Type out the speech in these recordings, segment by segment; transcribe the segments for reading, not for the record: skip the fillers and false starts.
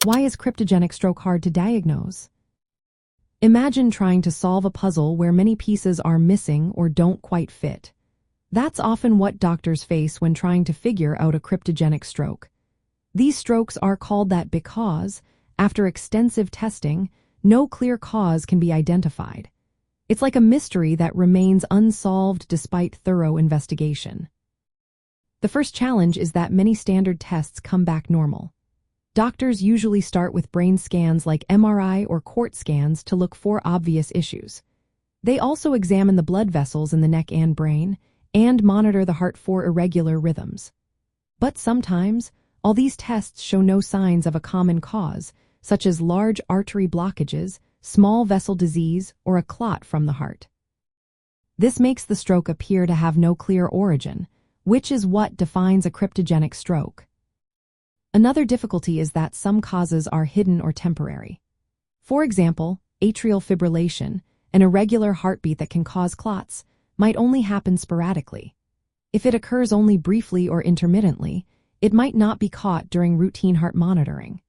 Why is cryptogenic stroke hard to diagnose? Imagine trying to solve a puzzle where many pieces are missing or don't quite fit. That's often what doctors face when trying to figure out a cryptogenic stroke. These strokes are called that because, after extensive testing, no clear cause can be identified. It's like a mystery that remains unsolved despite thorough investigation. The first challenge is that many standard tests come back normal. Doctors usually start with brain scans like MRI or Cort scans to look for obvious issues. They also examine the blood vessels in the neck and brain, and monitor the heart for irregular rhythms. But sometimes, all these tests show no signs of a common cause, such as large artery blockages, small vessel disease, or a clot from the heart. This makes the stroke appear to have no clear origin, which is what defines a cryptogenic stroke. Another difficulty is that some causes are hidden or temporary. For example, atrial fibrillation, an irregular heartbeat that can cause clots, might only happen sporadically. If it occurs only briefly or intermittently, it might not be caught during routine heart monitoring.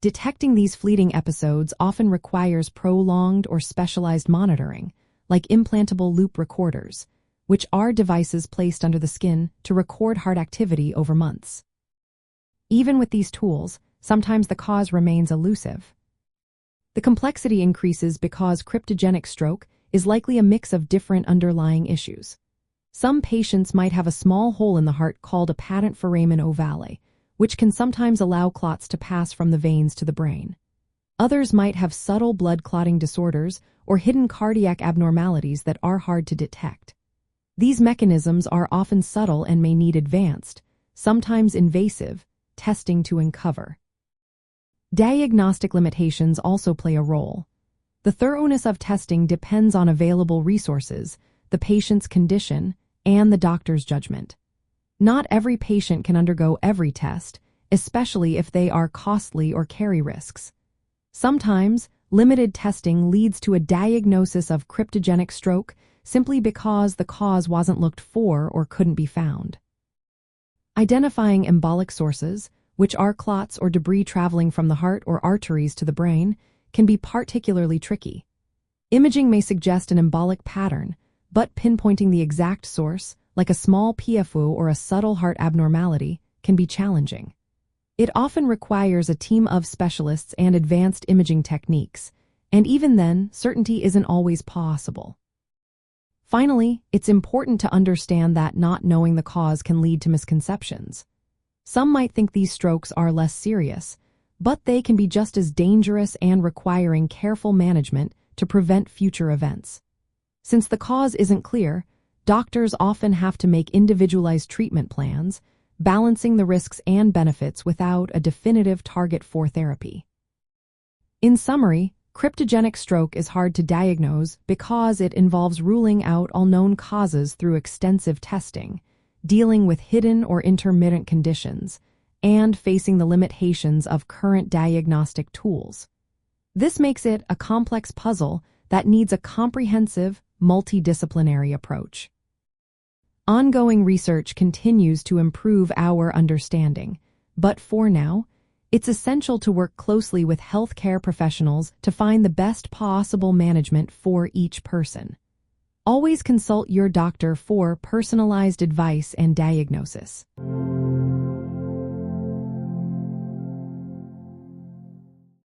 Detecting these fleeting episodes often requires prolonged or specialized monitoring, like implantable loop recorders, which are devices placed under the skin to record heart activity over months. Even with these tools, sometimes the cause remains elusive. The complexity increases because cryptogenic stroke is likely a mix of different underlying issues. Some patients might have a small hole in the heart called a patent foramen ovale, which can sometimes allow clots to pass from the veins to the brain. Others might have subtle blood clotting disorders or hidden cardiac abnormalities that are hard to detect. These mechanisms are often subtle and may need advanced, sometimes invasive, testing to uncover. Diagnostic limitations also play a role. The thoroughness of testing depends on available resources, the patient's condition, and the doctor's judgment. Not every patient can undergo every test, especially if they are costly or carry risks. Sometimes, limited testing leads to a diagnosis of cryptogenic stroke simply because the cause wasn't looked for or couldn't be found. Identifying embolic sources, which are clots or debris traveling from the heart or arteries to the brain, can be particularly tricky. Imaging may suggest an embolic pattern, but pinpointing the exact source, like a small PFU or a subtle heart abnormality, can be challenging. It often requires a team of specialists and advanced imaging techniques, and even then, certainty isn't always possible. Finally, it's important to understand that not knowing the cause can lead to misconceptions. Some might think these strokes are less serious, but they can be just as dangerous and requiring careful management to prevent future events. Since the cause isn't clear, doctors often have to make individualized treatment plans, balancing the risks and benefits without a definitive target for therapy. In summary, cryptogenic stroke is hard to diagnose because it involves ruling out all known causes through extensive testing, dealing with hidden or intermittent conditions, and facing the limitations of current diagnostic tools. This makes it a complex puzzle that needs a comprehensive, multidisciplinary approach. Ongoing research continues to improve our understanding, but for now, it's essential to work closely with healthcare professionals to find the best possible management for each person. Always consult your doctor for personalized advice and diagnosis.